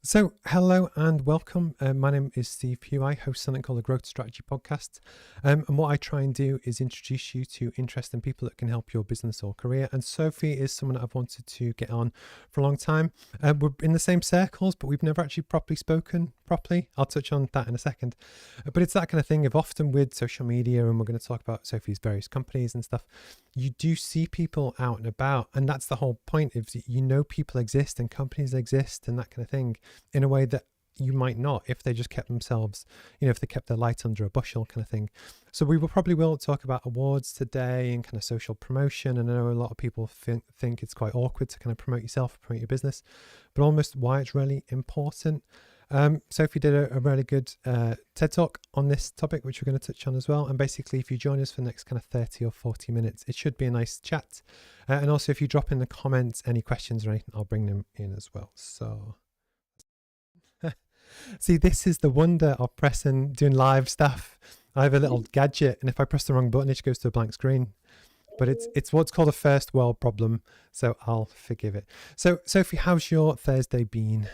So, hello and welcome. My name is Steve Pugh. I host something called the Growth Strategy Podcast. And what I try and do is introduce you to interesting people that can help your business or career. And Sophie is someone that I've wanted to get on for a long time. We're in the same circles, but we've never actually properly spoken properly. I'll touch on that in a second. But it's that kind of thing of often with social media, and we're going to talk about Sophie's various companies and stuff. You do see people out and about, and that's the whole point. Is people exist and companies exist and that kind of thing, in a way that you might not if they just kept themselves, if they kept their light under a bushel kind of thing. So we will talk about awards today and kind of social promotion. And I know a lot of people think it's quite awkward to kind of promote yourself, promote your business, but almost why it's really important. Sophie did a really good TED Talk on this topic, which we're going to touch on as well. And basically, if you join us for the next kind of 30 or 40 minutes, it should be a nice chat. And also, if you drop in the comments any questions or anything, I'll bring them in as well. So see, this is the wonder of doing live stuff. I have a little gadget, and if I press the wrong button, it just goes to a blank screen. But it's what's called a first world problem, so I'll forgive it. So, Sophie, how's your Thursday been?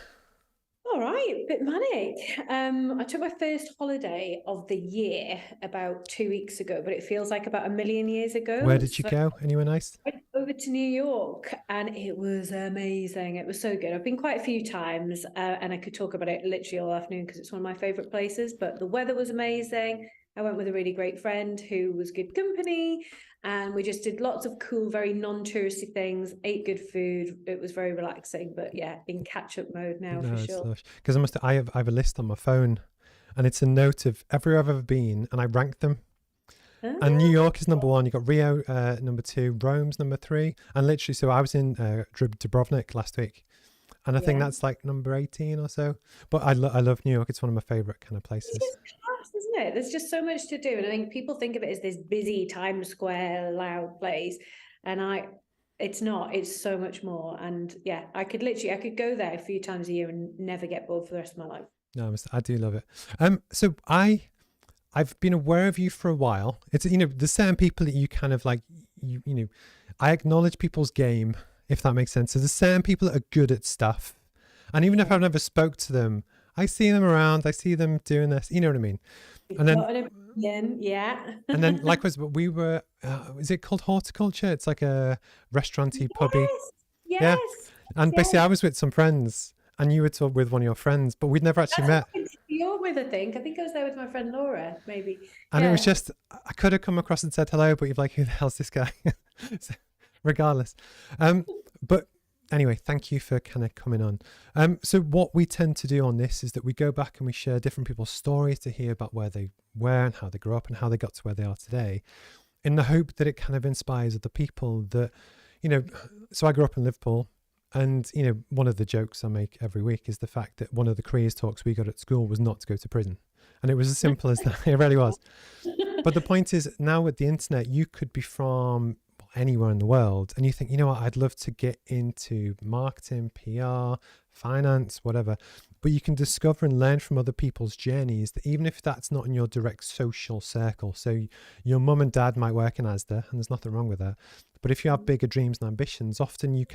All right, a bit manic. I took my first holiday of the year about 2 weeks ago, but it feels like about a million years ago. Where did you go? Anywhere nice? I went over to New York, and it was amazing. It was so good. I've been quite a few times, and I could talk about it literally all afternoon because it's one of my favorite places. But the weather was amazing. I went with a really great friend who was good company, and we just did lots of cool, very non-touristy things, ate good food. It was very relaxing, but yeah, in catch-up mode now for sure. Because I have a list on my phone, and it's a note of everywhere I've ever been, and I ranked them. And New York is number one. You got Rio number two, Rome's number three, and literally, so I was in Dubrovnik last week, and I think that's like number 18 or so. But I love New York. It's one of my favorite kind of places. It's just class, isn't it? There's just so much to do, and I think people think of it as this busy Times Square loud place, and it's not. It's so much more. And yeah, I could go there a few times a year and never get bored for the rest of my life. No, I do love it. So I've been aware of you for a while. It's there's certain people that you kind of like. I acknowledge people's game, if that makes sense. So there's certain people that are good at stuff, and even if I've never spoke to them, I see them around. I see them doing this. You know what I mean? And then yeah. And then likewise, but we were. Is it called horticulture? It's like a restauranty, pubby. Yeah. Yes. And basically, I was with some friends, and you were with one of your friends, but we'd never actually met. You're with, I think. I was there with my friend Laura, maybe. And it was just, I could have come across and said hello, but you're like, who the hell's this guy? So, regardless. But anyway, thank you for kind of coming on. So what we tend to do on this is that we go back and we share different people's stories to hear about where they were and how they grew up and how they got to where they are today, in the hope that it kind of inspires other people that, so I grew up in Liverpool. And, one of the jokes I make every week is the fact that one of the careers talks we got at school was not to go to prison. And it was as simple as that. It really was. But the point is, now with the internet, you could be from anywhere in the world. And you think, you know what, I'd love to get into marketing, PR, finance, whatever. But you can discover and learn from other people's journeys, that even if that's not in your direct social circle. So your mum and dad might work in Asda, and there's nothing wrong with that. But if you have bigger dreams and ambitions, often you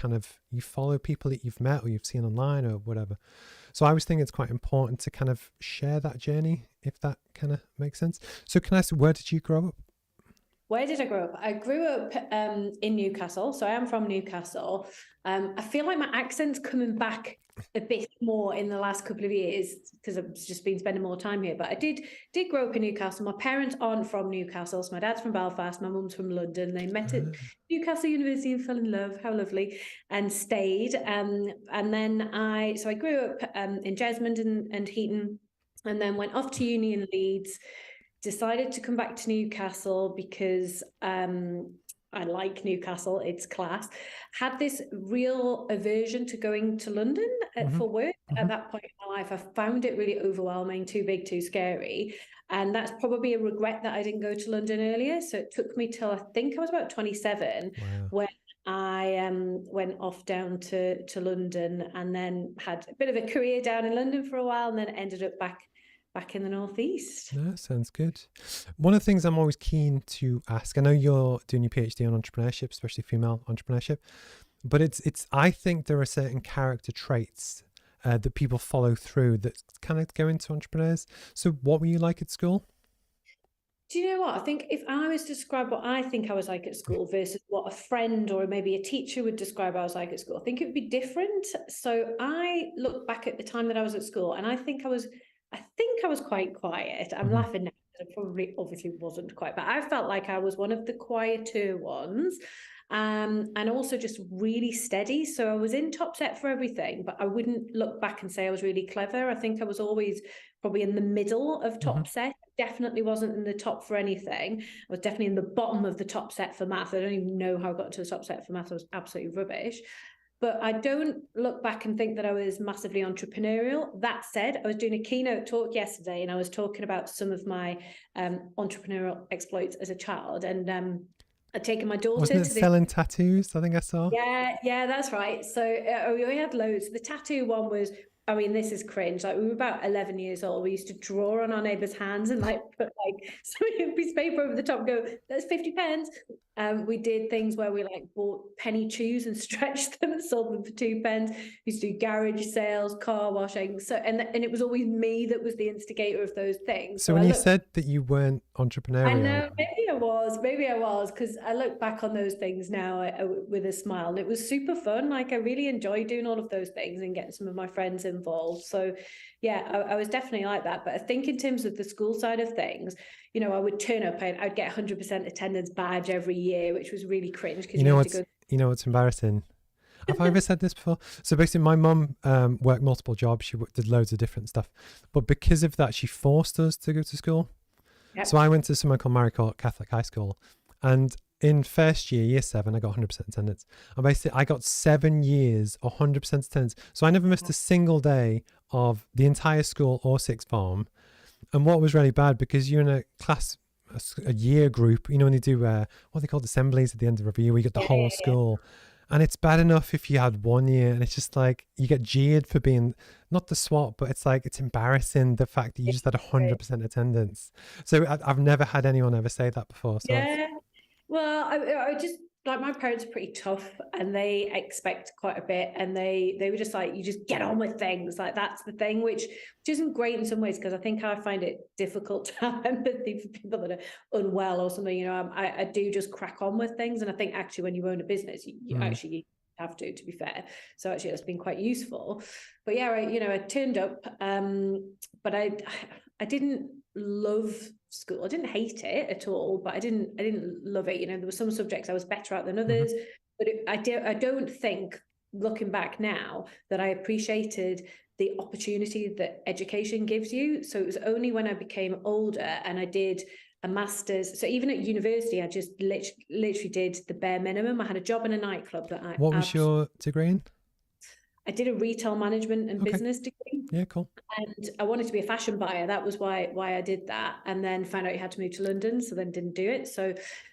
follow people that you've met or you've seen online or whatever. So I always think it's quite important to kind of share that journey, if that kind of makes sense. So can I ask, where did you grow up? Where did I grow up? I grew up in Newcastle. So I am from Newcastle. I feel like my accent's coming back a bit more in the last couple of years because I've just been spending more time here. But I did grow up in Newcastle. My parents aren't from Newcastle. So my dad's from Belfast. My mum's from London. They met at Newcastle University and fell in love. How lovely. And stayed. And then I grew up in Jesmond and Heaton, and then went off to uni in Leeds. Decided to come back to Newcastle because I like Newcastle, it's class. Had this real aversion to going to London for work at that point in my life. I found it really overwhelming, too big, too scary. And that's probably a regret that I didn't go to London earlier. So it took me till I think I was about 27 when I went off down to London, and then had a bit of a career down in London for a while, and then ended up back in the northeast. No, sounds good. One of the things I'm always keen to ask, I know you're doing your PhD on entrepreneurship, especially female entrepreneurship, but I think there are certain character traits that people follow through that kind of go into entrepreneurs. So what were you like at school? Do you know what? I think if I was to describe what I think I was like at school versus what a friend or maybe a teacher would describe I was like at school, I think it would be different. So I look back at the time that I was at school, and I think I was quite quiet. I'm Mm-hmm. laughing now because I probably obviously wasn't quite, but I felt like I was one of the quieter ones. And also just really steady. So I was in top set for everything, but I wouldn't look back and say I was really clever. I think I was always probably in the middle of Mm-hmm. top set. Definitely wasn't in the top for anything. I was definitely in the bottom of the top set for math. I don't even know how I got to the top set for math. I was absolutely rubbish. But I don't look back and think that I was massively entrepreneurial. That said, I was doing a keynote talk yesterday, and I was talking about some of my entrepreneurial exploits as a child. And I'd taken my daughter Wasn't it to this. selling tattoos? I think I saw. Yeah, that's right. So we had loads. The tattoo one was, I mean, this is cringe. Like, we were about 11 years old. We used to draw on our neighbours' hands and like put like some piece of paper over the top and go, that's 50 pence. We did things where we like bought penny chews and stretched them and sold them for 2 pence. We used to do garage sales, car washing. So and it was always me that was the instigator of those things. So when you said that you weren't entrepreneurial, I know, maybe I was, because I look back on those things now with a smile, and it was super fun. Like, I really enjoyed doing all of those things and getting some of my friends involved. So yeah, I was definitely like that. But I think in terms of the school side of things, you know, I would turn up and I'd get 100% attendance badge every year, which was really cringe because you have to go. You know what's embarrassing? Have I ever said this before? So basically, my mum worked multiple jobs. She did loads of different stuff. But because of that, she forced us to go to school. Yep. So I went to somewhere called Maricourt Catholic High School. And in first year, year 7, I got 100% attendance. And basically, I got 7 years, 100% attendance. So I never missed a single day of the entire school or sixth form. And what was really bad, because you're in a class, a year group, you know, when they do what they called assemblies at the end of review, where you get the whole school. And it's bad enough if you had 1 year, and it's just like you get jeered for being not the SWAT, but it's like it's embarrassing the fact that you just had 100% attendance. So I've never had anyone ever say that before. So yeah, well, I just like, my parents are pretty tough and they expect quite a bit, and they were just like, you just get on with things, like that's the thing, which isn't great in some ways, because I think I find it difficult to have empathy for people that are unwell or something. You know, I do just crack on with things, and I think actually when you own a business, you actually have to be fair. So actually that's been quite useful. But yeah, I turned up, but I didn't love school. I didn't hate it at all, but I didn't love it. You know, there were some subjects I was better at than others, but I don't think, looking back now, that I appreciated the opportunity that education gives you. So it was only when I became older and I did a master's. So even at university, I just literally did the bare minimum. I had a job in a nightclub that What was your degree in? I did a retail management and business degree. Yeah, cool. And I wanted to be a fashion buyer. That was why I did that. And then found out you had to move to London, so then didn't do it. So,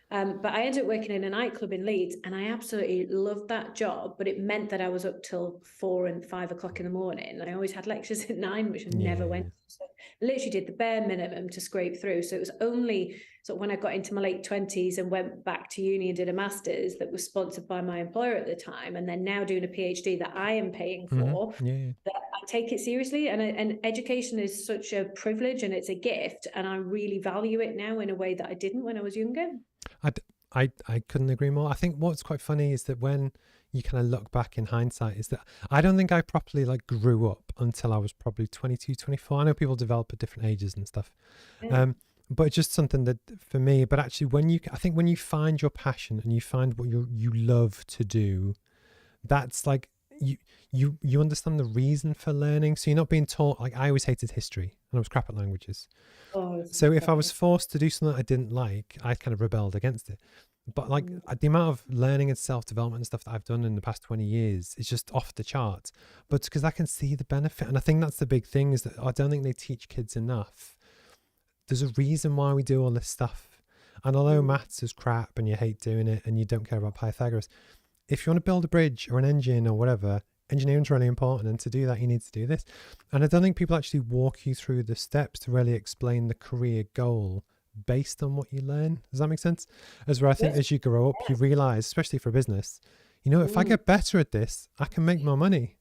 but I ended up working in a nightclub in Leeds, and I absolutely loved that job. But it meant that I was up till 4 and 5 o'clock in the morning. I always had lectures at 9, which I never went to. So I literally did the bare minimum to scrape through. So it was only sort of when I got into my late 20s and went back to uni and did a master's that was sponsored by my employer at the time, and then now doing a PhD that I am paying for, that I take it seriously. And education is such a privilege, and it's a gift, and I really value it now in a way that I didn't when I was younger. I couldn't agree more. I think what's quite funny is that when you kind of look back in hindsight, is that I don't think I properly like grew up until I was probably 22, 24. I know people develop at different ages and stuff. But it's just something that for me, but actually I think when you find your passion and you find what you love to do, that's like you understand the reason for learning. So you're not being taught, like I always hated history and I was crap at languages. So if I was forced to do something I didn't like, I kind of rebelled against it. But like the amount of learning and self-development and stuff that I've done in the past 20 years is just off the charts. But because I can see the benefit. And I think that's the big thing, is that I don't think they teach kids enough. There's a reason why we do all this stuff. And although maths is crap and you hate doing it and you don't care about Pythagoras, if you want to build a bridge or an engine or whatever, engineering's really important. And to do that, you need to do this. And I don't think people actually walk you through the steps to really explain the career goal based on what you learn. Does that make sense? As where I think as you grow up, you realize, especially for business, you know, if I get better at this, I can make more money.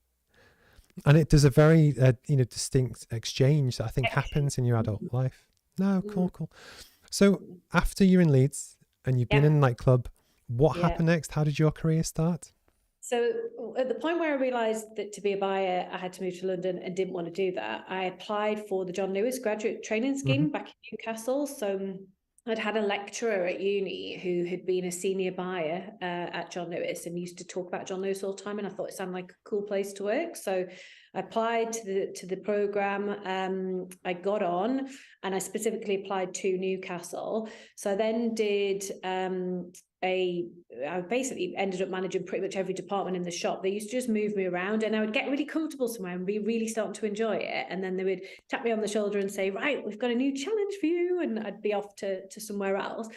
And it does a very, distinct exchange that I think happens in your adult life. No, cool, cool. So after you're in Leeds and you've been Yeah, in a nightclub, what yeah. happened next? How did your career start? So at the point where I realised that to be a buyer, I had to move to London and didn't want to do that, I applied for the John Lewis graduate training Mm-hmm. scheme back in Newcastle. So I'd had a lecturer at uni who had been a senior buyer at John Lewis and used to talk about John Lewis all the time, and I thought it sounded like a cool place to work. So I applied to the program. I got on, and I specifically applied to Newcastle. So I then did I basically ended up managing pretty much every department in the shop. They used to just move me around, and I would get really comfortable somewhere and be really starting to enjoy it. And then they would tap me on the shoulder and say, "Right, we've got a new challenge for you," and I'd be off to somewhere else.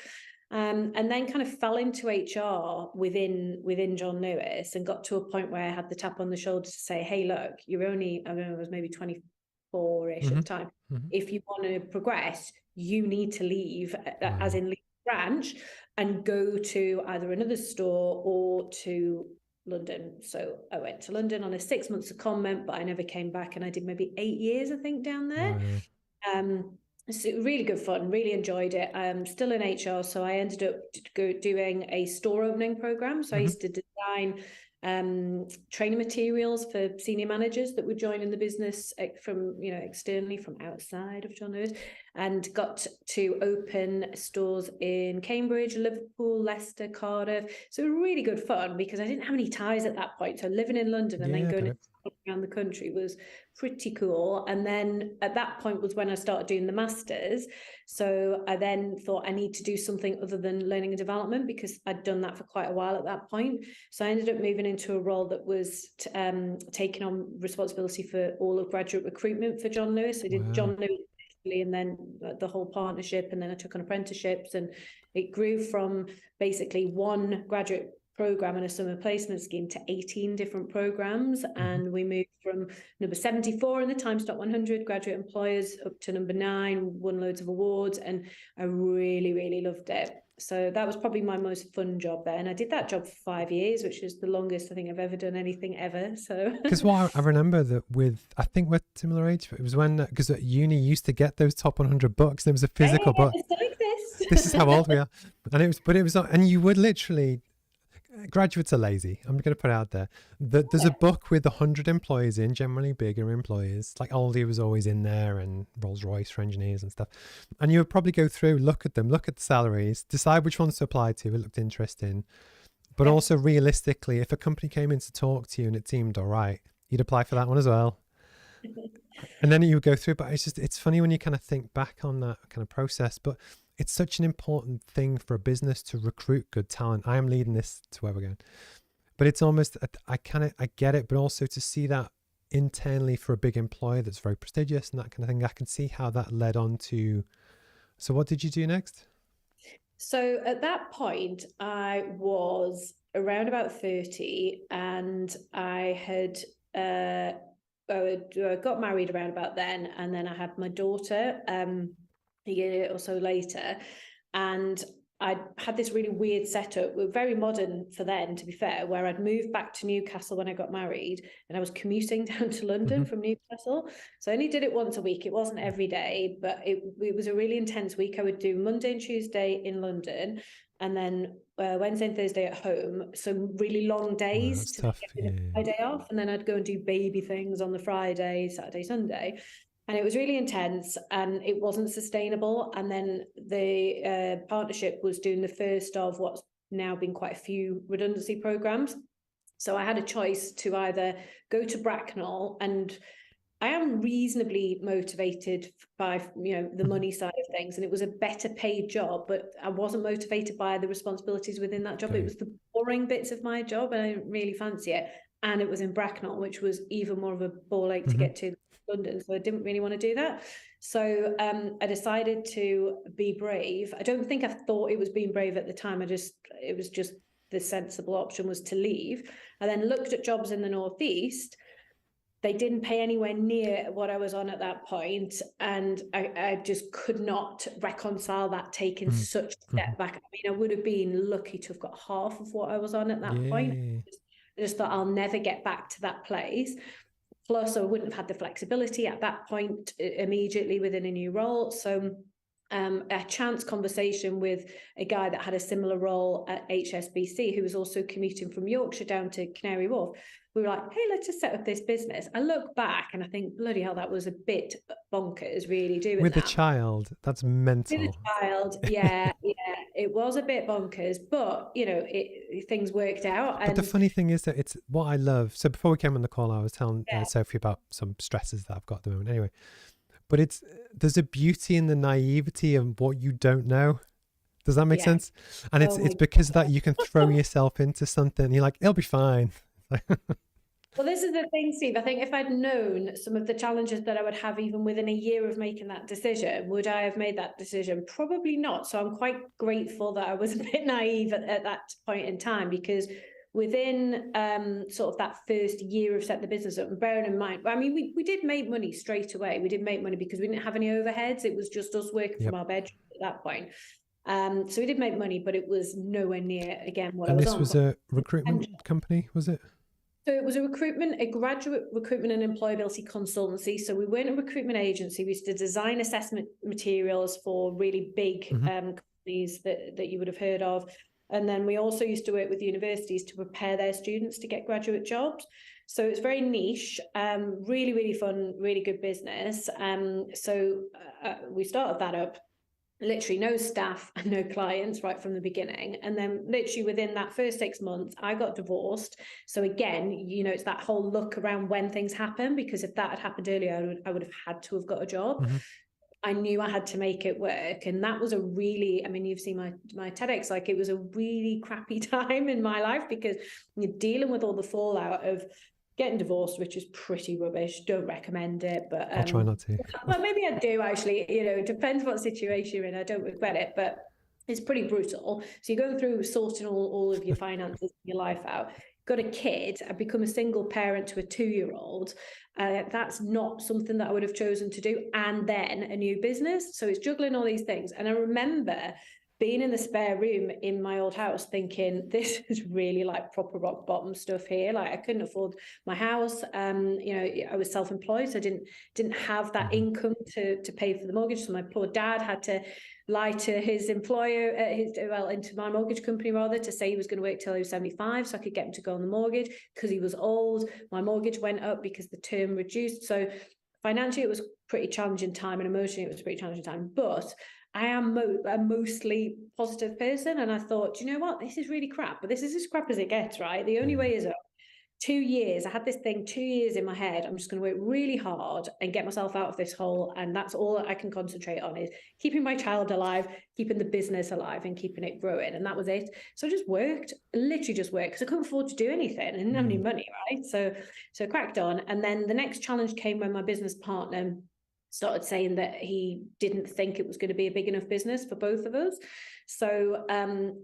And then kind of fell into HR within John Lewis and got to a point where I had the tap on the shoulder to say, "Hey, look, you're only, I don't know, I was maybe 24-ish at the time. Mm-hmm. If you want to progress, you need to leave, as Wow. in leave branch, and go to either another store or to London." So I went to London on a 6 months secondment, but I never came back, and I did maybe 8 years, I think, down there. Wow. So really good fun, really enjoyed it. I'm still in HR, so I ended up doing a store opening program. So I Mm-hmm. used to design training materials for senior managers that would join in the business from, externally, from outside of John Lewis, and got to open stores in Cambridge, Liverpool, Leicester, Cardiff. So really good fun because I didn't have any ties at that point. So living in London and then Yeah, I get going it. around the country was pretty cool. And then at that point was when I started doing the masters. So I then thought I need to do something other than learning and development because I'd done that for quite a while at that point. So I ended up moving into a role that was taking on responsibility for all of graduate recruitment for John Lewis. I did Wow. John Lewis and then the whole partnership, and then I took on apprenticeships, and it grew from basically one graduate program and a summer placement scheme to 18 different programs. Mm-hmm. And we moved from number 74 in the Times Top 100 graduate employers up to number 9, won loads of awards, and I really, really loved it. So that was probably my most fun job there. And I did that job for 5 years, which is the longest I think I've ever done anything ever. So Because what I remember that I think we're similar age, but it was when, because at uni you used to get those top 100 books. There was a physical book. It still exists. This is how old we are. And it was, and you would literally, graduates are lazy. I'm going to put it out there. There's a book with 100 employees in, generally bigger employers. Like Aldi was always in there, and Rolls Royce for engineers and stuff. And you would probably go through, look at them, look at the salaries, decide which ones to apply to. It looked interesting. But also realistically, if a company came in to talk to you and it seemed all right, you'd apply for that one as well. And then you would go through. But it's funny when you kind of think back on that kind of process. But it's such an important thing for a business to recruit good talent. I am leading this to where we're going. But it's almost, I get it, but also to see that internally for a big employer that's very prestigious and that kind of thing, I can see how that led on to. So what did you do next? So at that point, I was around about 30, and I had got married around about then, and then I had my daughter a year or so later, and I had this really weird setup, very modern for then, to be fair, where I'd moved back to Newcastle when I got married, and I was commuting down to London from Newcastle. So I only did it once a week. It wasn't every day, but it was a really intense week. I would do Monday and Tuesday in London, and then Wednesday and Thursday at home. So really long days. Wow, that's to tough. get the Friday off, and then I'd go and do baby things on the Friday, Saturday, Sunday. And it was really intense, and it wasn't sustainable. And then the partnership was doing the first of what's now been quite a few redundancy programs. So I had a choice to either go to Bracknell, and I am reasonably motivated by the money side of things, and it was a better paid job, but I wasn't motivated by the responsibilities within that job. Okay. It was the boring bits of my job, and I didn't really fancy it. And it was in Bracknell, which was even more of a ball ache to get to London, so I didn't really want to do that. So I decided to be brave. I don't think I thought it was being brave at the time. It was just the sensible option was to leave. I then looked at jobs in the Northeast. They didn't pay anywhere near what I was on at that point, and I just could not reconcile that, taking such a step back. I mean, I would have been lucky to have got half of what I was on at that point. I just thought I'll never get back to that place. Plus, I wouldn't have had the flexibility at that point immediately within a new role. So a chance conversation with a guy that had a similar role at HSBC, who was also commuting from Yorkshire down to Canary Wharf. We were like, hey, let's just set up this business. I look back and I think, bloody hell, that was a bit bonkers, really doing With that. a child, that's mental. With a child, yeah, it was a bit bonkers, but things worked out. But the funny thing is that it's what I love. So before we came on the call, I was telling Sophie about some stresses that I've got at the moment. Anyway, but there's a beauty in the naivety of what you don't know. Does that make sense? And it's because of that you can throw yourself into something and you're like, it'll be fine. Well, this is the thing, Steve. I think if I'd known some of the challenges that I would have even within a year of making that decision, would I have made that decision? Probably not. So I'm quite grateful that I was a bit naive at that point in time, because within sort of that first year of setting the business up, and bearing in mind, I mean, we did make money straight away. We did make money because we didn't have any overheads. It was just us working from our bedroom at that point. So we did make money, but it was nowhere near, again, what I was on. And this was a recruitment company, was it? So it was a graduate recruitment and employability consultancy. So we weren't a recruitment agency. We used to design assessment materials for really big companies that you would have heard of. And then we also used to work with universities to prepare their students to get graduate jobs. So it's very niche, really, really fun, really good business. So we started that up. Literally no staff and no clients right from the beginning. And then literally within that first 6 months, I got divorced. So again, it's that whole look around when things happen, because if that had happened earlier, I would have had to have got a job. I knew I had to make it work. And that was a really, I mean, you've seen my TEDx, like it was a really crappy time in my life, because you're dealing with all the fallout of getting divorced, which is pretty rubbish. Don't recommend it, but I'll try not to. Well, maybe I do actually. It depends what situation you're in. I don't regret it, but it's pretty brutal. So you're going through sorting all of your finances, your life out. Got a kid. I've become a single parent to a 2-year-old. That's not something that I would have chosen to do. And then a new business. So it's juggling all these things. And I remember being in the spare room in my old house thinking, this is really like proper rock bottom stuff here. Like I couldn't afford my house. I was self-employed, so I didn't have that income to pay for the mortgage. So my poor dad had to lie to his employer, into my mortgage company rather, to say he was going to wait till he was 75 so I could get him to go on the mortgage, because he was old. My mortgage went up because the term reduced. So financially it was pretty challenging time, and emotionally it was a pretty challenging time. But I am a mostly positive person, and I thought, you know what, this is really crap, but this is as crap as it gets, right? The only way is up. 2 years, I had this thing 2 years in my head. I'm just going to work really hard and get myself out of this hole, and that's all I can concentrate on, is keeping my child alive, keeping the business alive, and keeping it growing. And that was it. So I just worked, literally just worked, because I couldn't afford to do anything. I didn't have any money, right? So I cracked on. And then the next challenge came when my business partner started saying that he didn't think it was going to be a big enough business for both of us. So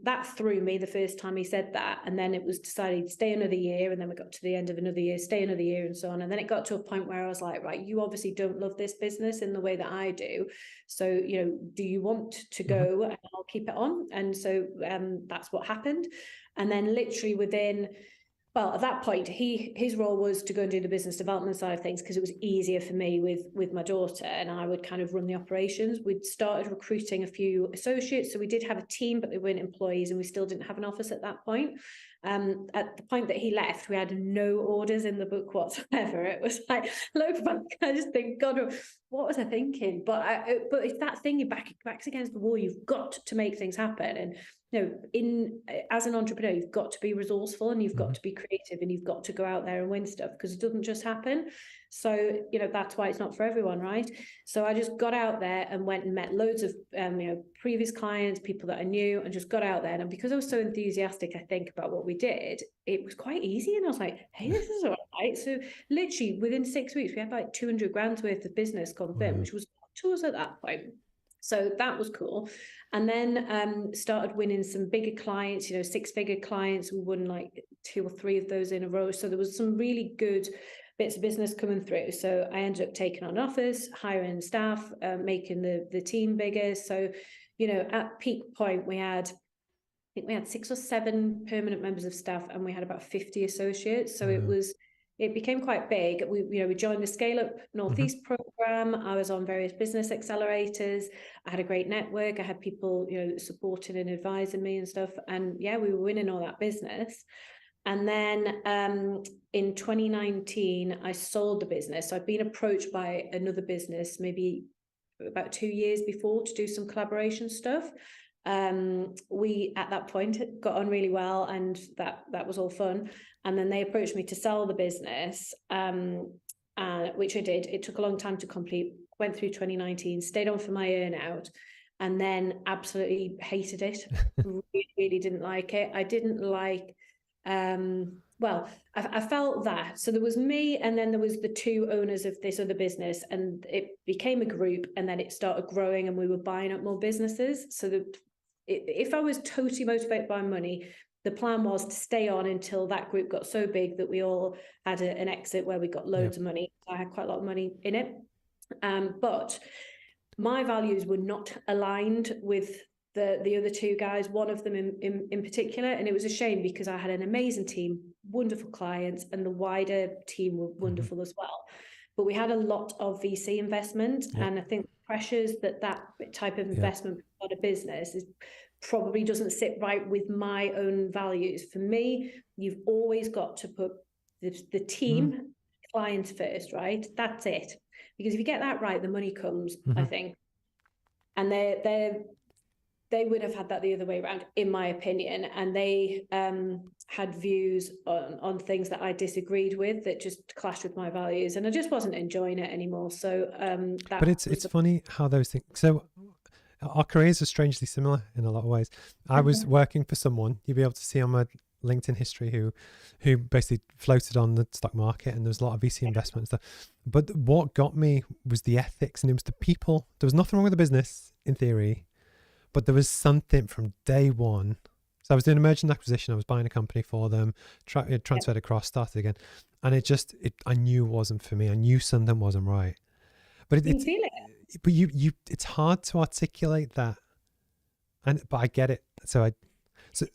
that threw me the first time he said that. And then it was decided to stay another year. And then we got to the end of another year, stay another year, and so on. And then it got to a point where I was like, right, you obviously don't love this business in the way that I do. So, do you want to go? And I'll keep it on. And so that's what happened. And then literally at that point, his role was to go and do the business development side of things, because it was easier for me with my daughter, and I would kind of run the operations. We'd started recruiting a few associates, so we did have a team, but they weren't employees, and we still didn't have an office at that point. At the point that he left, we had no orders in the book whatsoever. It was like, look back, I just think, God, what was I thinking? But it's that thing, your back's against the wall. You've got to make things happen, and as an entrepreneur, you've got to be resourceful, and you've got to be creative, and you've got to go out there and win stuff, because it doesn't just happen. So, that's why it's not for everyone, right? So I just got out there and went and met loads of, previous clients, people that I knew, and just got out there. And because I was so enthusiastic, I think, about what we did, it was quite easy. And I was like, hey, this is all right. So literally within 6 weeks, we had like 200 grand worth of business confirmed, which was to us at that point. So that was cool. And then started winning some bigger clients, 6-figure clients. We won like 2 or 3 of those in a row. So there was some really good bits of business coming through. So I ended up taking on offers, hiring staff, making the team bigger. So, at peak point, I think we had 6 or 7 permanent members of staff, and we had about 50 associates. So it was it became quite big. We joined the Scale Up Northeast program. I was on various business accelerators. I had a great network. I had people, supporting and advising me and stuff. And yeah, we were winning all that business. And then in 2019, I sold the business. So I'd been approached by another business maybe about 2 years before to do some collaboration stuff. We at that point got on really well, and that was all fun. And then they approached me to sell the business, which I did. It took a long time to complete. Went through 2019, stayed on for my earnout, and then absolutely hated it. Really, really didn't like it. I didn't like. I felt that. So there was me, and then there was the two owners of this other business, and it became a group, and then it started growing, and we were buying up more businesses. So if I was totally motivated by money, the plan was to stay on until that group got so big that we all had an exit where we got loads of money. I had quite a lot of money in it. But my values were not aligned with the other two guys, one of them in particular. And it was a shame because I had an amazing team, wonderful clients, and the wider team were wonderful as well. But we had a lot of VC investment. And I think pressures that type of investment on a business probably doesn't sit right with my own values. For me, you've always got to put the team, clients first, right? That's it. Because if you get that right, the money comes, I think. And they would have had that the other way around, in my opinion. And they had views on things that I disagreed with that just clashed with my values. And I just wasn't enjoying it anymore. So But it's funny how those things... So our careers are strangely similar in a lot of ways. I was working for someone, you'll be able to see on my LinkedIn history, who basically floated on the stock market, and there was a lot of VC investment and stuff. But what got me was the ethics, and it was the people. There was nothing wrong with the business in theory, but there was something from day one. So I was doing a merger and acquisition. I was buying a company for them, transferred across, started again. And I knew it wasn't for me. I knew something wasn't right. But you feel it. But it's hard to articulate that. But I get it. So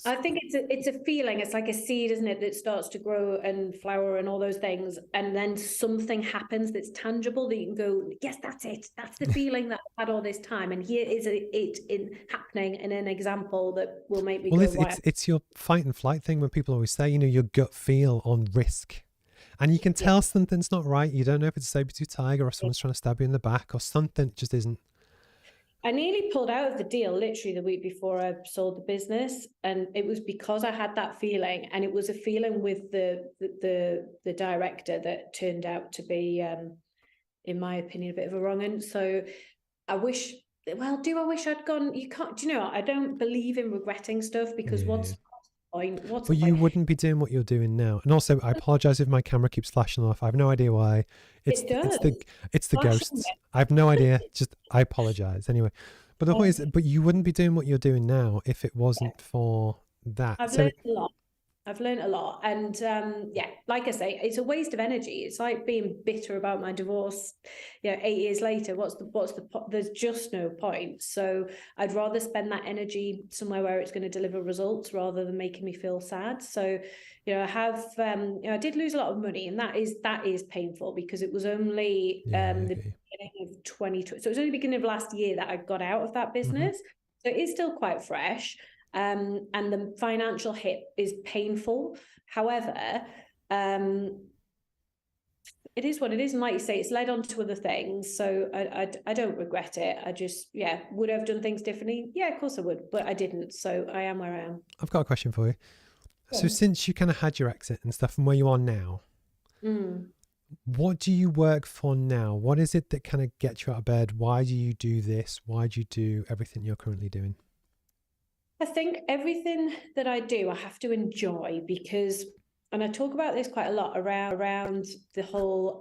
I think it's a feeling. It's like a seed, isn't it, that starts to grow and flower and all those things, and then something happens that's tangible that you can go, yes, that's it. That's the feeling that I've had all this time, and here is it happening in an example that will make me go. It's your fight and flight thing when people always say, your gut feel on risk, and you can tell something's not right. You don't know if it's a saber-tooth tiger or someone's trying to stab you in the back or something just isn't. I nearly pulled out of the deal literally the week before I sold the business, and it was because I had that feeling, and it was a feeling with the director that turned out to be, in my opinion, a bit of a wrong one. So I wish I'd gone? You can't. I don't believe in regretting stuff, because what's point? But you wouldn't be doing what you're doing now. And also, I apologize if my camera keeps flashing off. I have no idea why. It's the ghosts. I have no idea. Just I apologize anyway. But the point is, but you wouldn't be doing what you're doing now if it wasn't for that. I've learned a lot. And like I say, it's a waste of energy. It's like being bitter about my divorce 8 years later. There's just no point. So I'd rather spend that energy somewhere where it's going to deliver results rather than making me feel sad. So I did lose a lot of money, and that is painful, because it was only the beginning of 2020. So it was only the beginning of last year that I got out of that business. So it is still quite fresh. And the financial hit is painful. However, it is what it is. And like you say, it's led on to other things. So I don't regret it. I just, would I have done things differently? Yeah, of course I would, but I didn't. So I am where I am. I've got a question for you. So since you kind of had your exit and stuff, and where you are now, what do you work for now? What is it that kind of gets you out of bed? Why do you do this? Why do you do everything you're currently doing? I think everything that I do, I have to enjoy, because, and I talk about this quite a lot around the whole,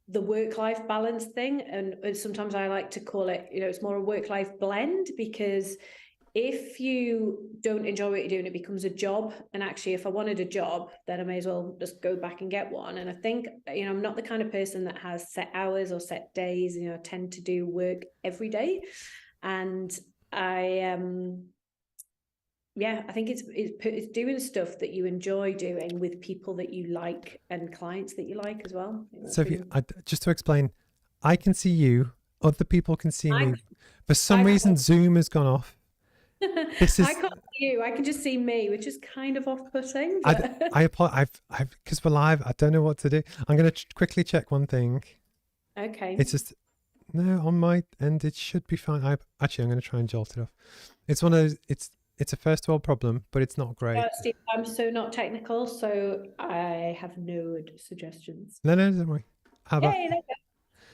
the work-life balance thing. And sometimes I like to call it, it's more a work-life blend, because if you don't enjoy what you're doing, it becomes a job. And actually, if I wanted a job, then I may as well just go back and get one. And I think, I'm not the kind of person that has set hours or set days. I tend to do work every day. And I yeah, I think it's doing stuff that you enjoy doing with people that you like and clients that you like as well. Sophie, just to explain, I can see you, other people can see me. For some reason, Zoom has gone off. This is. I can't see you. I can just see me, which is kind of off-putting. But... because we're live. I don't know what to do. I'm going to quickly check one thing. Okay. It's just on my end. It should be fine. I'm going to try and jolt it off. It's one of those. It's a first world problem, but it's not great. Steve, I'm so not technical, so I have no suggestions. No, don't worry. How about? Hey,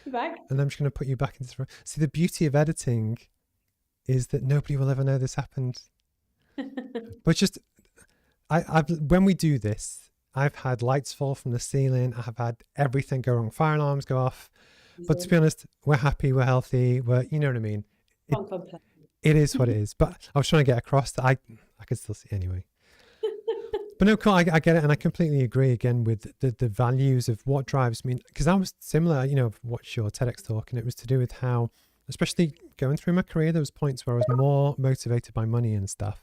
you're back. And I'm just going to put you back into the room. See, the beauty of editing is that nobody will ever know this happened. But just, when we do this, I've had lights fall from the ceiling. I have had everything go wrong. Fire alarms go off. But to be honest, we're happy. We're healthy. You know what I mean? It is what it is. But I was trying to get across that I could still see anyway. But no, cool. I get it. And I completely agree again with the values of what drives me. Because I was similar, I've watched your TEDx talk, and it was to do with how, especially going through my career, there was points where I was more motivated by money and stuff.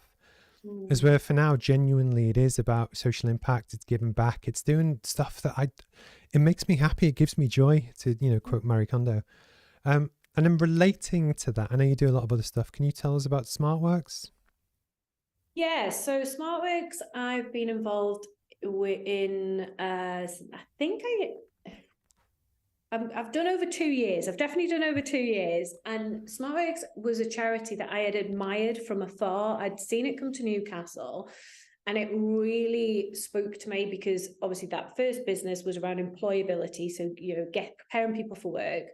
As where for now, genuinely, it is about social impact. It's giving back. It's doing stuff that it makes me happy. It gives me joy, to, quote Marie Kondo. And then relating to that, I know you do a lot of other stuff. Can you tell us about SmartWorks? Yeah, so SmartWorks, I've been involved in, I've done over 2 years. I've definitely done over 2 years. And SmartWorks was a charity that I had admired from afar. I'd seen it come to Newcastle, and it really spoke to me because obviously that first business was around employability. So, preparing people for work.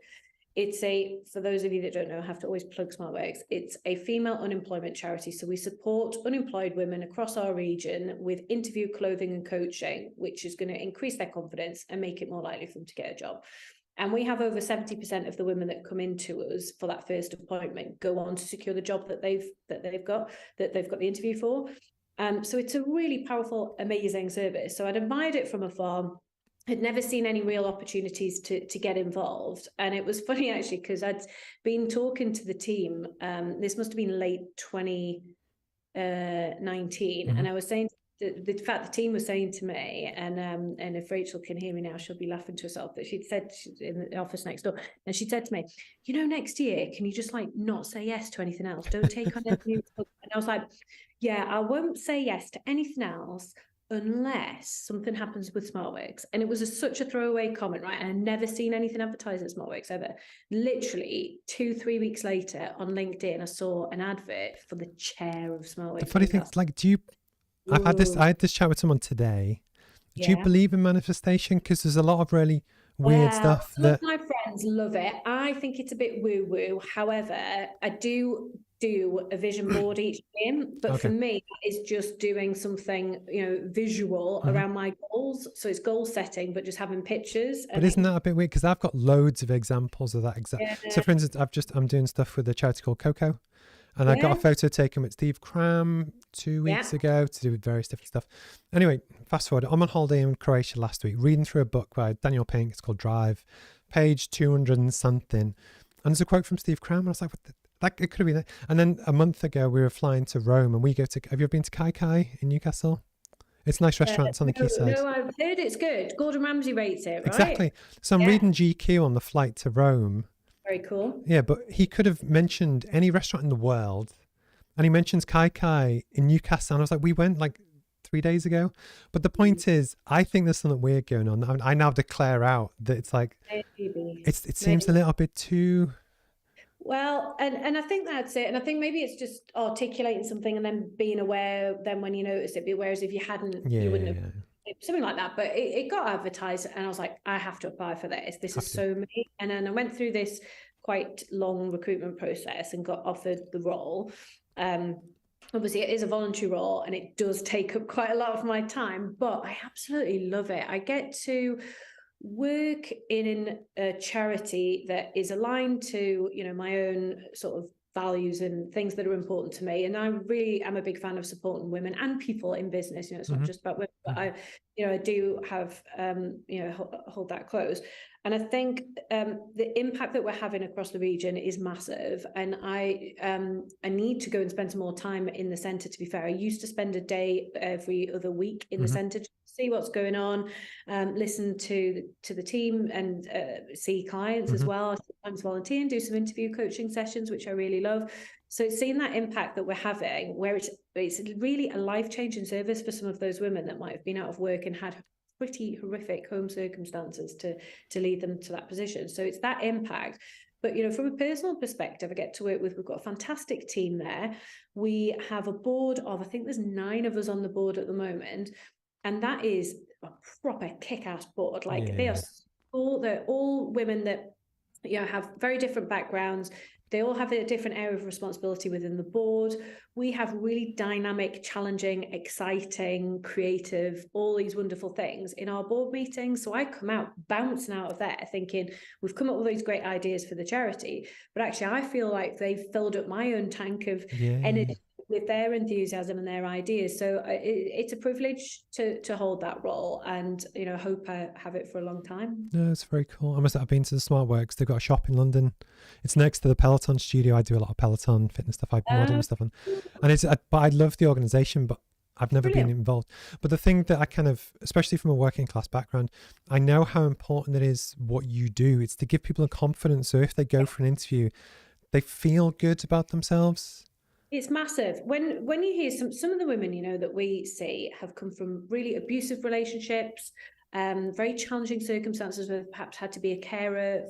For those of you that don't know, I have to always plug SmartWorks. It's a female unemployment charity. So we support unemployed women across our region with interview, clothing and coaching, which is going to increase their confidence and make it more likely for them to get a job. And we have over 70% of the women that come into us for that first appointment go on to secure the job that they've got the interview for. So it's a really powerful, amazing service. So I'd admired it from afar. Had never seen any real opportunities to get involved. And it was funny actually, because I'd been talking to the team. This must have been late 2019. And I was saying, the fact the team was saying to me, and if Rachel can hear me now, she'll be laughing to herself, that she'd said in the office next door, and she said to me, next year, can you just not say yes to anything else? Don't take on anything. And I was like, yeah, I won't say yes to anything else unless something happens with SmartWorks. And it was such a throwaway comment, right? And I'd never seen anything advertised at SmartWorks ever. Literally 2-3 weeks later on LinkedIn, I saw an advert for the chair of SmartWorks. The funny thing is, I had this chat with someone today. Do you believe in manifestation? Because there's a lot of really weird stuff. Some of my friends love it. I think it's a bit woo-woo. However, I do a vision board each year, but for me, it's just doing something, visual around my goals. So it's goal setting, but just having pictures. But isn't that a bit weird? Because I've got loads of examples of that. So for instance, I'm doing stuff with a charity called Coco. And I got a photo taken with Steve Cram 2 weeks ago to do with various different stuff. Anyway, fast forward. I'm on holiday in Croatia last week, reading through a book by Daniel Pink. It's called Drive, page 200 and something. And there's a quote from Steve Cram. And I was like, it could have been that. And then a month ago, we were flying to Rome, and have you ever been to Kai Kai in Newcastle? It's a nice restaurant. It's on the quayside. No, I've heard it's good. Gordon Ramsay rates it, right? Exactly. So I'm reading GQ on the flight to Rome. Very cool. Yeah, but he could have mentioned any restaurant in the world, and he mentions Kai Kai in Newcastle. And I was like, we went 3 days ago. But the point is, I think there's something weird going on. I now declare out that it's it seems a little bit too. Well, and I think that's it. And I think maybe it's just articulating something and then being aware then when you notice it. Whereas if you hadn't, you wouldn't have. Something like that, but it got advertised, and I was like, I have to apply for this. This is so me. And then I went through this quite long recruitment process and got offered the role. Obviously, it is a voluntary role, and it does take up quite a lot of my time, but I absolutely love it. I get to work in a charity that is aligned to, my own sort of values and things that are important to me. And I really am a big fan of supporting women and people in business. It's not just about women. but I do have, hold that close. And I think the impact that we're having across the region is massive. And I need to go and spend some more time in the centre, to be fair. I used to spend a day every other week in the centre to see what's going on, listen to the team and see clients as well. I sometimes volunteer and do some interview coaching sessions, which I really love. So seeing that impact that we're having, where it's really a life-changing service for some of those women that might have been out of work and had pretty horrific home circumstances to lead them to that position. So it's that impact. But, from a personal perspective, I get to work with, we've got a fantastic team there. We have a board of, I think there's 9 of us on the board at the moment. And that is a proper kick-ass board. Like they're all women that, have very different backgrounds. They all have a different area of responsibility within the board. We have really dynamic, challenging, exciting, creative, all these wonderful things in our board meetings. So I come out bouncing out of there thinking, we've come up with these great ideas for the charity, but actually I feel like they've filled up my own tank of energy with their enthusiasm and their ideas. So it's a privilege to hold that role, and hope I have it for a long time. No, it's very cool. I've been to the SmartWorks. They've got a shop in London. It's next to the Peloton studio. I do a lot of Peloton fitness stuff. I model and stuff, and but I love the organization, but I've never been involved. But the thing that I kind of, especially from a working class background, I know how important it is what you do. It's to give people a confidence. So if they go for an interview, they feel good about themselves. It's massive. When you hear some of the women, that we see have come from really abusive relationships, very challenging circumstances where they've perhaps had to be a carer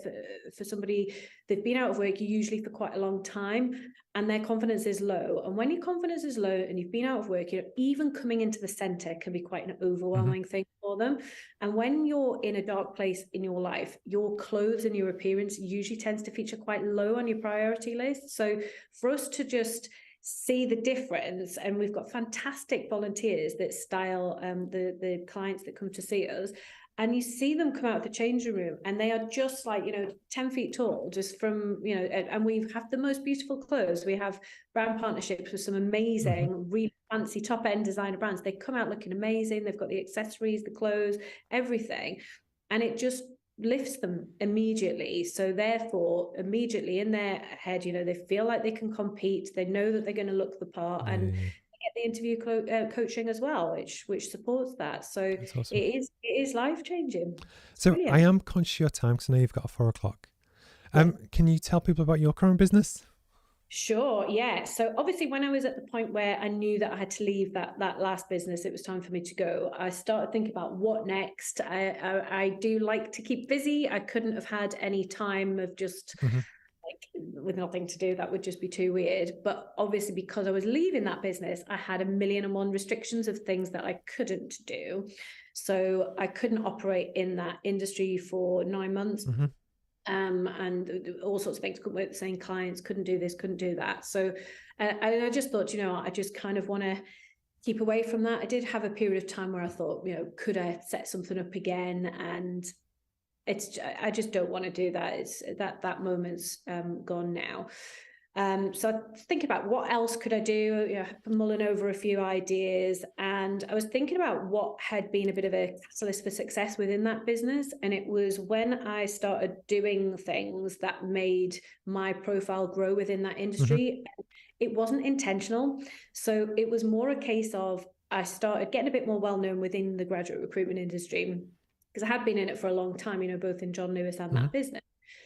for somebody. They've been out of work usually for quite a long time, and their confidence is low. And when your confidence is low and you've been out of work, even coming into the centre can be quite an overwhelming thing for them. And when you're in a dark place in your life, your clothes and your appearance usually tends to feature quite low on your priority list. So for us to just see the difference, and we've got fantastic volunteers that style the clients that come to see us, and you see them come out of the changing room and they are just like 10 feet tall, just from and we have the most beautiful clothes. We have brand partnerships with some amazing really fancy top end designer brands. They come out looking amazing. They've got the accessories, the clothes, everything, and it just lifts them immediately. So therefore, immediately in their head, they feel like they can compete. They know that they're going to look the part, and get the interview coaching as well, which supports that. So awesome. It is life changing. So brilliant. I am conscious of your time because I know you've got a 4 o'clock. Can you tell people about your current business? Sure. Yeah. So obviously when I was at the point where I knew that I had to leave that last business, it was time for me to go. I started thinking about what next. I do like to keep busy. I couldn't have had any time of just with nothing to do. That would just be too weird. But obviously because I was leaving that business, I had 1,000,001 restrictions of things that I couldn't do. So I couldn't operate in that industry for 9 months. And all sorts of things, couldn't work with the same clients, couldn't do this, couldn't do that. So I just thought, I just kind of want to keep away from that. I did have a period of time where I thought, could I set something up again? And I just don't want to do that. It's that moment's gone now. So I think about what else could I do, mulling over a few ideas, and I was thinking about what had been a bit of a catalyst for success within that business. And it was when I started doing things that made my profile grow within that industry. It wasn't intentional. So it was more a case of I started getting a bit more well-known within the graduate recruitment industry because I had been in it for a long time, both in John Lewis and that business.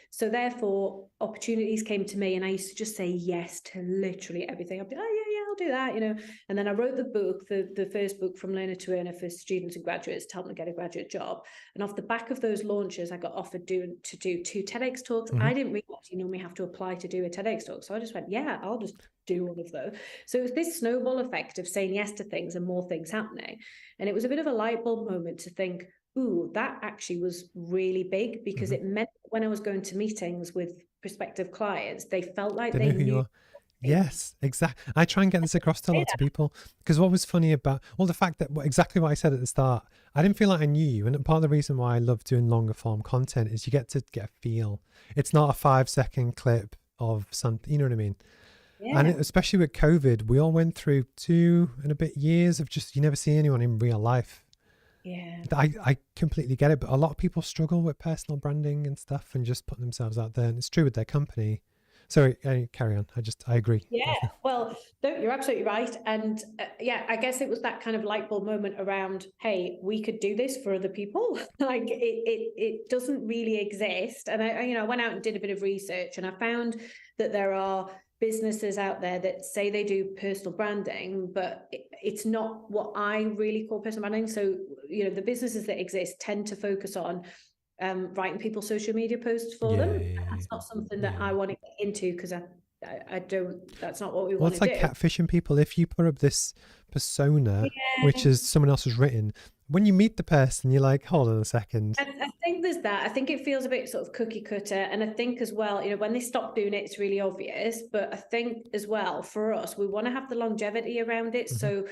So therefore, opportunities came to me, and I used to just say yes to literally everything. I'd be, oh yeah, I'll do that, And then I wrote the book, the first book, From Learner to Earner, for students and graduates to help them get a graduate job. And off the back of those launches, I got offered to do 2 TEDx talks. I didn't realize you normally have to apply to do a TEDx talk. So I just went, yeah, I'll just do all of those. So it was this snowball effect of saying yes to things and more things happening. And it was a bit of a light bulb moment to think, ooh, that actually was really big, because it meant when I was going to meetings with prospective clients, they felt like they knew. Yes, exactly. I try and get this across to lots of people, because what was funny about, the fact that exactly what I said at the start, I didn't feel like I knew you. And part of the reason why I love doing longer form content is you get to get a feel. It's not a 5-second clip of something, you know what I mean? Yeah. And especially with COVID, we all went through 2 and a bit years of just, you never see anyone in real life. Yeah. I completely get it, but a lot of people struggle with personal branding and stuff and just putting themselves out there, and it's true with their company. Sorry, carry on. I agree. Yeah, well, no, you're absolutely right. And yeah, I guess it was that kind of light bulb moment around, hey, we could do this for other people. Like it doesn't really exist. And I went out and did a bit of research, and I found that there are businesses out there that say they do personal branding, but it's not what I really call personal branding. So, the businesses that exist tend to focus on writing people's social media posts for them. That's not something that I want to get into, because I don't, that's not what we want It's to like do. catfishing people. If you put up this persona, which is someone else has written, when you meet the person, you're like, hold on a second. I think there's that. I think it feels a bit sort of cookie cutter. And I think as well, when they stop doing it, it's really obvious. But I think as well, for us, we want to have the longevity around it. So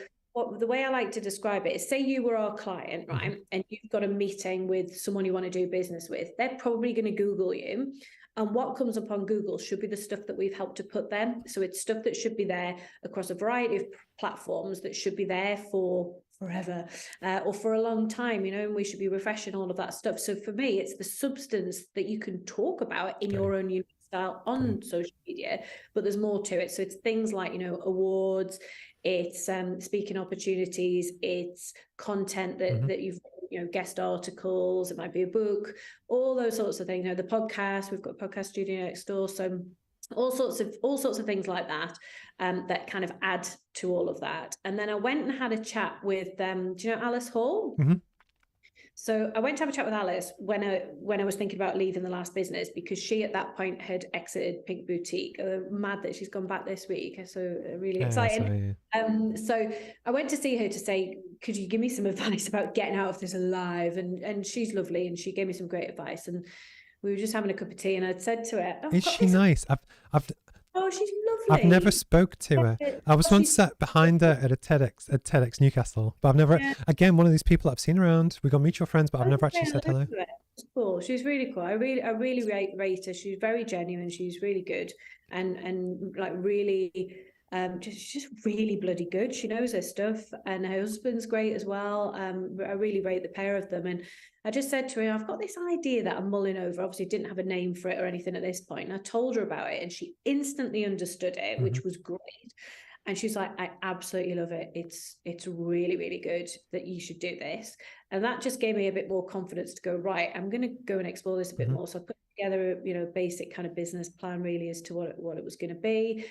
the way I like to describe it is, say you were our client, right? And you've got a meeting with someone you want to do business with. They're probably going to Google you. And what comes up on Google should be the stuff that we've helped to put there. So it's stuff that should be there across a variety of platforms, that should be there for forever or for a long time, and we should be refreshing all of that stuff. So for me, it's the substance that you can talk about in your own unique style on social media, but there's more to it. So it's things like, awards, it's speaking opportunities, it's content that you've guest articles, it might be a book, all those sorts of things. The podcast, we've got a podcast studio next door, so all sorts of things like that, that kind of add to all of that. And then I went and had a chat with do you know Alice Hall? So I went to have a chat with Alice when I was thinking about leaving the last business, because she at that point had exited Pink Boutique. Mad that she's gone back this week, so really exciting. So I went to see her to say, could you give me some advice about getting out of this alive? And she's lovely, and she gave me some great advice. And we were just having a cup of tea, and I'd said to her, is she nice? Oh, she's lovely. I've never spoke to her. I was once sat behind her at TEDx Newcastle, but I've never, again, one of these people I've seen around. We got mutual friends, but I've never actually said hello. It's cool. She's really cool. I really rate her. She's very genuine. She's really good, and like really, just really bloody good. She knows her stuff, and her husband's great as well. I really rate the pair of them. And I just said to her, I've got this idea that I'm mulling over. Obviously didn't have a name for it or anything at this point. And I told her about it, and she instantly understood it, which was great. And she's like, I absolutely love it. It's really, really good that you should do this. And that just gave me a bit more confidence to go, right, I'm going to go and explore this a bit more. So I put together a basic kind of business plan really as to what it was going to be.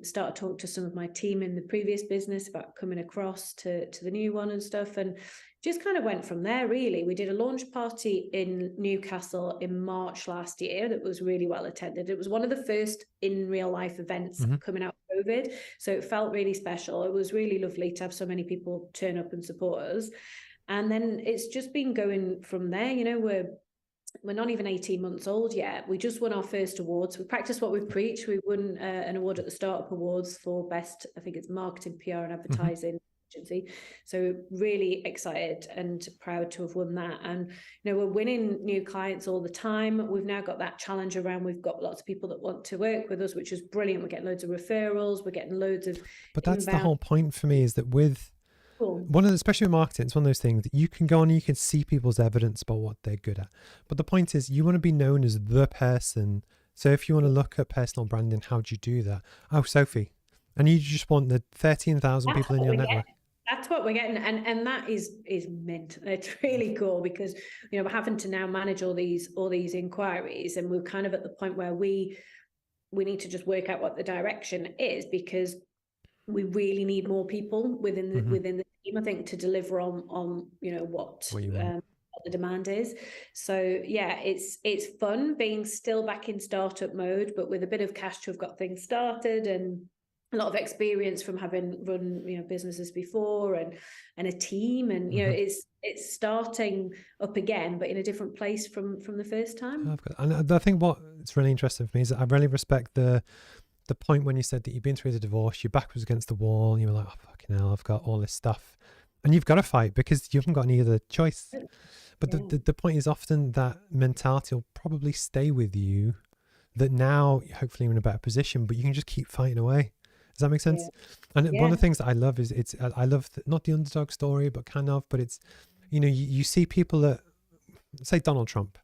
Started talking to some of my team in the previous business about coming across to the new one and stuff. And just kind of went from there, really. We did a launch party in Newcastle in March last year that was really well attended. It was one of the first in real life events coming out of COVID. So it felt really special. It was really lovely to have so many people turn up and support us. And then it's just been going from there. We're not even 18 months old yet. We just won our first awards. We practiced what we preach. We won an award at the Startup Awards for best, I think it's marketing, PR and advertising agency. So really excited and proud to have won that. And we're winning new clients all the time. We've now got that challenge around. We've got lots of people that want to work with us, which is brilliant. We're getting loads of referrals. We're getting loads of But that's the whole point for me, is that with especially with marketing, it's one of those things that you can go on and you can see people's evidence about what they're good at. But the point is, you want to be known as the person. So if you want to look at personal branding, how do you do that? Oh, Sophie. And you just want the 13,000 people in your network. That's what we're getting, and that is mint. It's really cool, because we're having to now manage all these inquiries, and we're kind of at the point where we need to just work out what the direction is, because we really need more people within the team, I think, to deliver on what the demand is. So yeah, it's fun being still back in startup mode, but with a bit of cash to have got things started, and a lot of experience from having run businesses before, and a team, and it's starting up again, but in a different place from the first time. And I think what's really interesting for me is that I really respect the point when you said that you've been through the divorce, your back was against the wall, and you were like, oh fucking hell, I've got all this stuff, and you've got to fight because you haven't got any other choice. But the point is, often that mentality will probably stay with you, that now hopefully you're in a better position, but you can just keep fighting away. Does that make sense? And one of the things that I love is I love not the underdog story, but kind of, but it's you know, you see people that, say Donald Trump,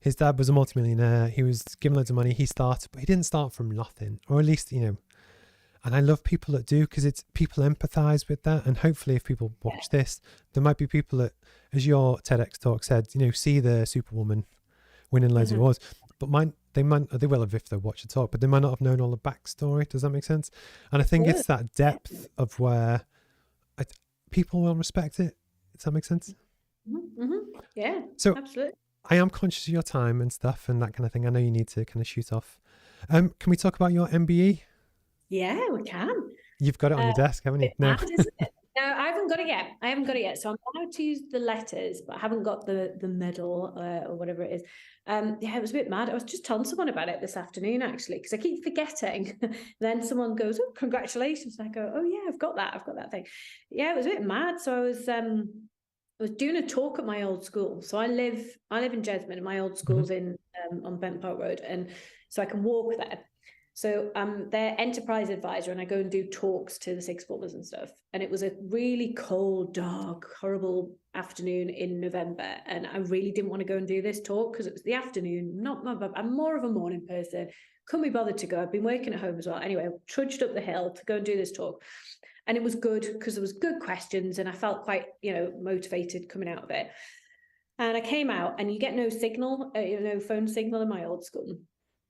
his dad was a multimillionaire. He was given loads of money. He started, but he didn't start from nothing, or at least, you know, and I love people that do, because it's people empathize with that. And hopefully if people watch this, there might be people that, as your TEDx talk said, you know, see the Superwoman winning loads of awards, but they will have if they watch the talk, but they might not have known all the backstory. Does that make sense? And I think it's that depth of where people will respect it. Does that make sense? Yeah, so absolutely. I am conscious of your time and stuff and that kind of thing. I know you need to kind of shoot off. Can we talk about your MBE? Yeah, we can. You've got it on your desk, haven't you? No. No, I haven't got it yet. So I'm allowed to use the letters, but I haven't got the medal or whatever it is. Yeah, it was a bit mad. I was just telling someone about it this afternoon, actually, because I keep forgetting. Then someone goes, "Oh, congratulations!" And I go, "Oh yeah, I've got that thing." Yeah, it was a bit mad. So I was doing a talk at my old school. So I live in Jesmond, and my old school's in on Bent Park Road, and so I can walk there. So I'm their enterprise advisor, and I go and do talks to the sixth formers and stuff. And it was a really cold, dark, horrible afternoon in November, and I really didn't want to go and do this talk because it was the afternoon. I'm more of a morning person. Couldn't be bothered to go. I've been working at home as well. Anyway, I trudged up the hill to go and do this talk. And it was good because there was good questions, and I felt quite, you know, motivated coming out of it. And I came out, and you get no signal, no phone signal in my old school.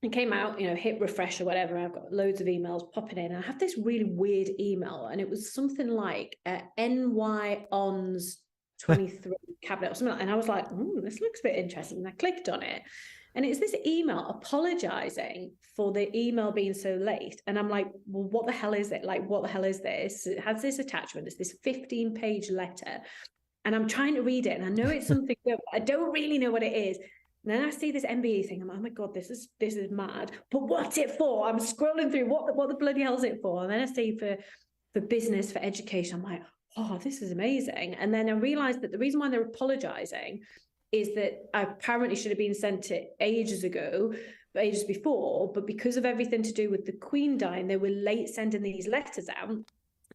I came out, you know, hit refresh or whatever. I've got loads of emails popping in. I have this really weird email, and it was something like NY ONS 23 cabinet or something like that. And I was like, this looks a bit interesting. And I clicked on it. And it's this email apologizing for the email being so late. And I'm like, well, what the hell is it? Like, what the hell is this? It has this attachment. It's this 15-page letter. And I'm trying to read it. And I know it's something good, but I don't really know what it is. And then I see this MBE thing. I'm like, oh my God, this is mad. But what's it for? I'm scrolling through what the bloody hell is it for? And then I see for business, for education. I'm like, oh, this is amazing. And then I realized that the reason why they're apologizing is that I apparently should have been sent it ages before, but because of everything to do with the Queen dying, they were late sending these letters out.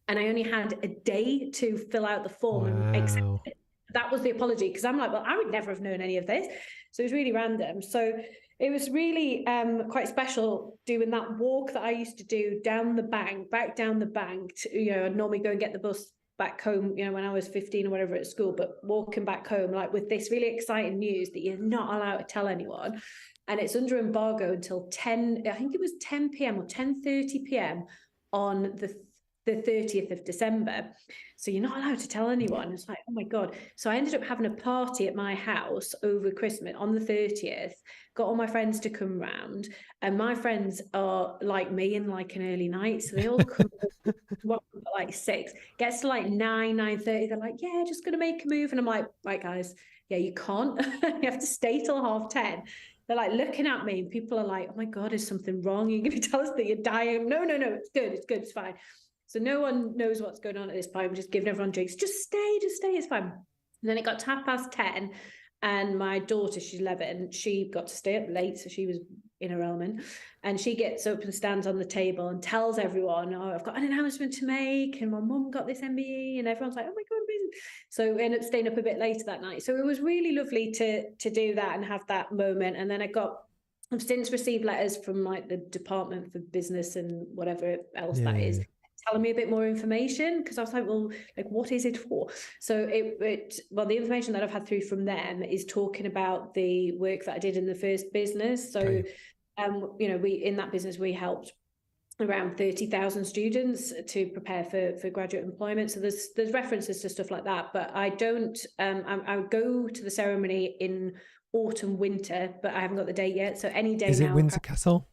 And I only had a day to fill out the form and accept it. That was the apology, because I'm like, well, I would never have known any of this. So it was really random. So it was really quite special doing that walk that I used to do back down the bank. I'd normally go and get the bus back home, when I was 15 or whatever at school, but walking back home, like with this really exciting news that you're not allowed to tell anyone. And it's under embargo until 10 p.m. or 10:30 p.m. on the 30th of December. So you're not allowed to tell anyone. It's like, oh my God. So I ended up having a party at my house over Christmas on the 30th, got all my friends to come round. And my friends are like me in like an early night. So they all come like 6, gets to like 9:30. They're like, yeah, just going to make a move. And I'm like, right, guys, yeah, you can't. You have to stay till 10:30. They're like looking at me, and people are like, oh my God, is something wrong? You're going to tell us that you're dying? No, it's good, it's fine. So no one knows what's going on at this point. I'm just giving everyone drinks. Just stay, it's fine. And then it got to 10:30, and my daughter, she's 11, she got to stay up late, so she was in her element. And she gets up and stands on the table and tells everyone, oh, I've got an announcement to make, and my mum got this MBE, and everyone's like, oh my God, amazing. So we ended up staying up a bit later that night. So it was really lovely to do that and have that moment. And then I've since received letters from like the Department for Business and whatever else that is, telling me a bit more information, because I was like, well, like, what is it for? So the information that I've had through from them is talking about the work that I did in the first business. So, we in that business, we helped around 30,000 students to prepare for graduate employment. So there's references to stuff like that, but I don't, I would go to the ceremony in autumn, winter, but I haven't got the date yet. So any day now. Is it Windsor Castle?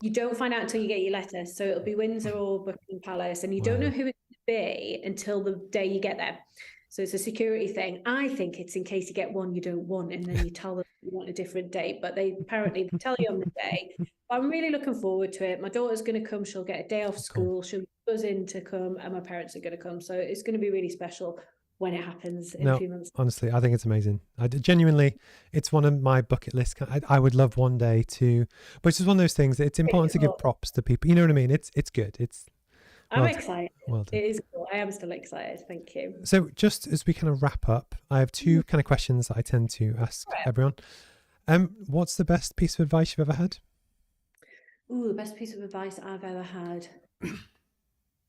You don't find out until you get your letter. So it'll be Windsor or Buckingham Palace, and you don't know who it's going to be until the day you get there. So it's a security thing. I think it's in case you get one you don't want, and then you tell them you want a different date, but they apparently tell you on the day. I'm really looking forward to it. My daughter's going to come. She'll get a day off school. Cool. She'll buzz in to come, and my parents are going to come. So it's going to be really special when it happens in a few months. Honestly, I think it's amazing. Genuinely, it's one of my bucket lists. I would love one day to, but it's just one of those things. It's important to give props to people. You know what I mean? It's good. I'm excited. Well done. It is cool. I am still excited. Thank you. So just as we kind of wrap up, I have two kind of questions that I tend to ask everyone. What's the best piece of advice you've ever had? Ooh, the best piece of advice I've ever had.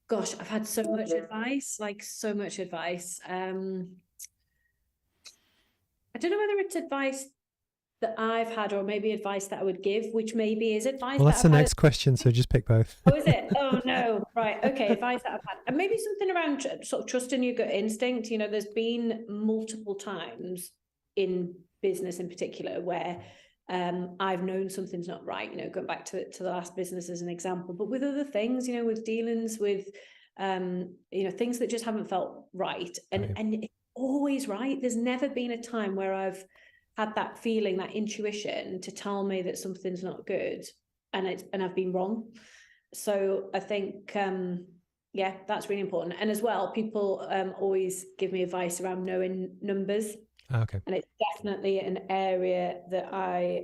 Gosh, I've had so much advice, like so much advice. I don't know whether it's advice that I've had or maybe advice that I would give, which maybe is advice. Well, that's the next question, so just pick both. Oh, is it? Oh, no. Right. Okay. Advice that I've had. And maybe something around sort of trusting your gut instinct. You know, there's been multiple times in business in particular where I've known something's not right, you know, going back to the last business as an example, but with other things, you know, with dealings with, you know, things that just haven't felt right. And it's always right. There's never been a time where I've had that feeling, that intuition to tell me that something's not good and I've been wrong. So I think, yeah, that's really important. And as well, people always give me advice around knowing numbers. Okay. And it's definitely an area that I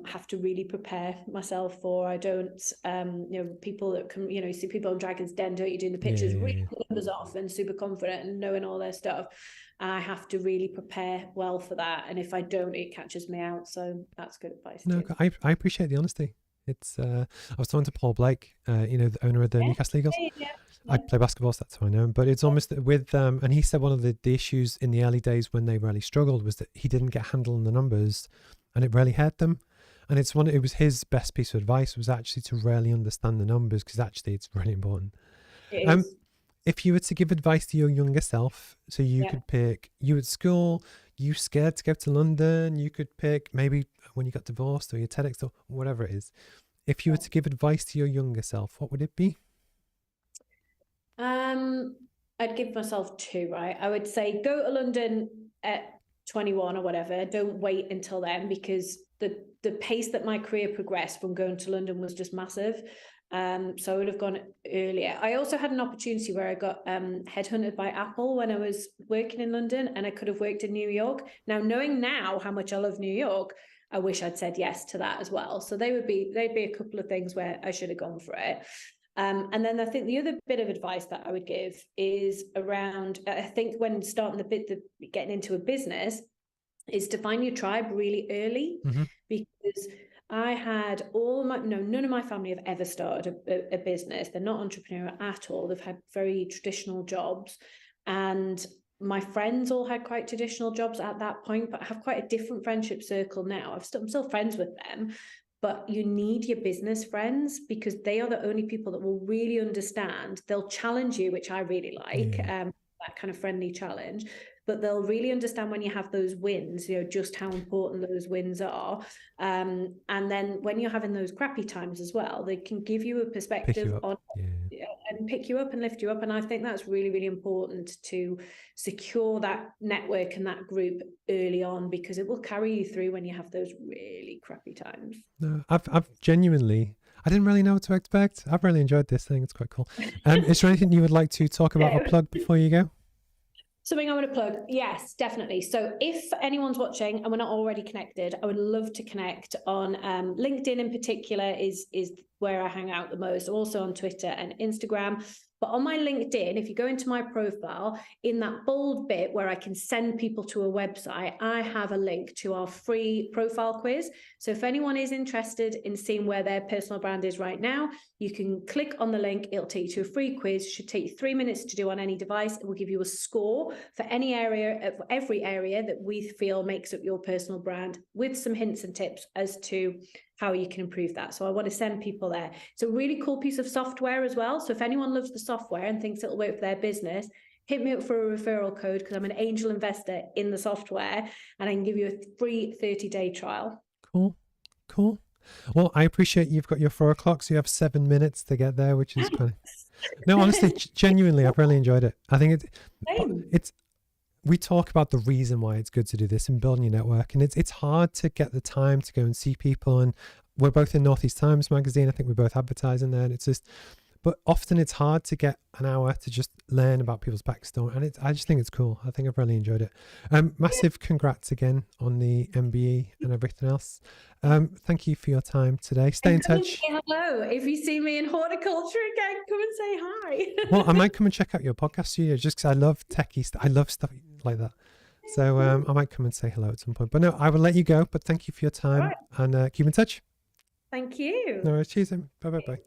have to really prepare myself for. I don't, you know, people that can, you know, you see people on Dragon's Den, don't you, doing the pictures, really numbers off and super confident and knowing all their stuff. I have to really prepare well for that. And if I don't, it catches me out. So that's good advice. No, I appreciate the honesty. It's I was talking to Paul Blake, you know, the owner of the Newcastle Eagles. I play basketball, so that's how I know him. But it's almost with and he said one of the issues in the early days when they really struggled was that he didn't get a handle on the numbers, and it really hurt them. And it was his best piece of advice was actually to really understand the numbers, because actually it's really important. If you were to give advice to your younger self, so you could pick, you at school, you scared to go to London, you could pick maybe when you got divorced or your TEDx or whatever it is. If you were to give advice to your younger self, what would it be? I'd give myself two, right? I would say go to London at 21 or whatever. Don't wait until then, because the pace that my career progressed from going to London was just massive. So I would have gone earlier. I also had an opportunity where I got headhunted by Apple when I was working in London, and I could have worked in New York. Now, knowing now how much I love New York, I wish I'd said yes to that as well. So they'd be a couple of things where I should have gone for it. And then I think the other bit of advice that I would give is around, I think when starting getting into a business, is to find your tribe really early, because I had none of my family have ever started a business. They're not entrepreneurial at all. They've had very traditional jobs, and my friends all had quite traditional jobs at that point, but I have quite a different friendship circle now. I'm still friends with them, but you need your business friends, because they are the only people that will really understand. They'll challenge you, which I really like, that kind of friendly challenge. But they'll really understand when you have those wins, you know, just how important those wins are. And then when you're having those crappy times as well, they can give you a perspective on and pick you up and lift you up. And I think that's really, really important to secure that network and that group early on, because it will carry you through when you have those really crappy times. No, I've genuinely, I didn't really know what to expect. I've really enjoyed this thing. It's quite cool. Is there anything you would like to talk about or plug before you go? Something I want to plug? Yes, definitely. So if anyone's watching and we're not already connected, I would love to connect on LinkedIn in particular is where I hang out the most. Also on Twitter and Instagram. But on my LinkedIn, if you go into my profile, in that bold bit where I can send people to a website, I have a link to our free profile quiz. So if anyone is interested in seeing where their personal brand is right now, you can click on the link. It'll take you to a free quiz. It should take you 3 minutes to do on any device. It will give you a score for any area, every area that we feel makes up your personal brand, with some hints and tips as to how you can improve that. So I want to send people there. It's a really cool piece of software as well. So if anyone loves the software and thinks it'll work for their business, hit me up for a referral code, because I'm an angel investor in the software, and I can give you a free 30-day trial. Cool. Well, I appreciate you've got your 4 o'clock, so you have 7 minutes to get there, which is kind of... No, honestly, genuinely, I've really enjoyed it. I think it's we talk about the reason why it's good to do this and building your network, and it's hard to get the time to go and see people. And we're both in Northeast Times magazine. I think we're both advertising there, and it's just, but often it's hard to get an hour to just learn about people's backstory, and I just think it's cool. I think I've really enjoyed it. Massive congrats again on the MBE and everything else. Thank you for your time today. Stay in touch. Say hello. If you see me in horticulture again, come and say hi. Well, I might come and check out your podcast studio just because I love techie stuff. I love stuff like that. So I might come and say hello at some point. But no, I will let you go. But thank you for your time, and keep in touch. Thank you. No worries. Cheers. Bye.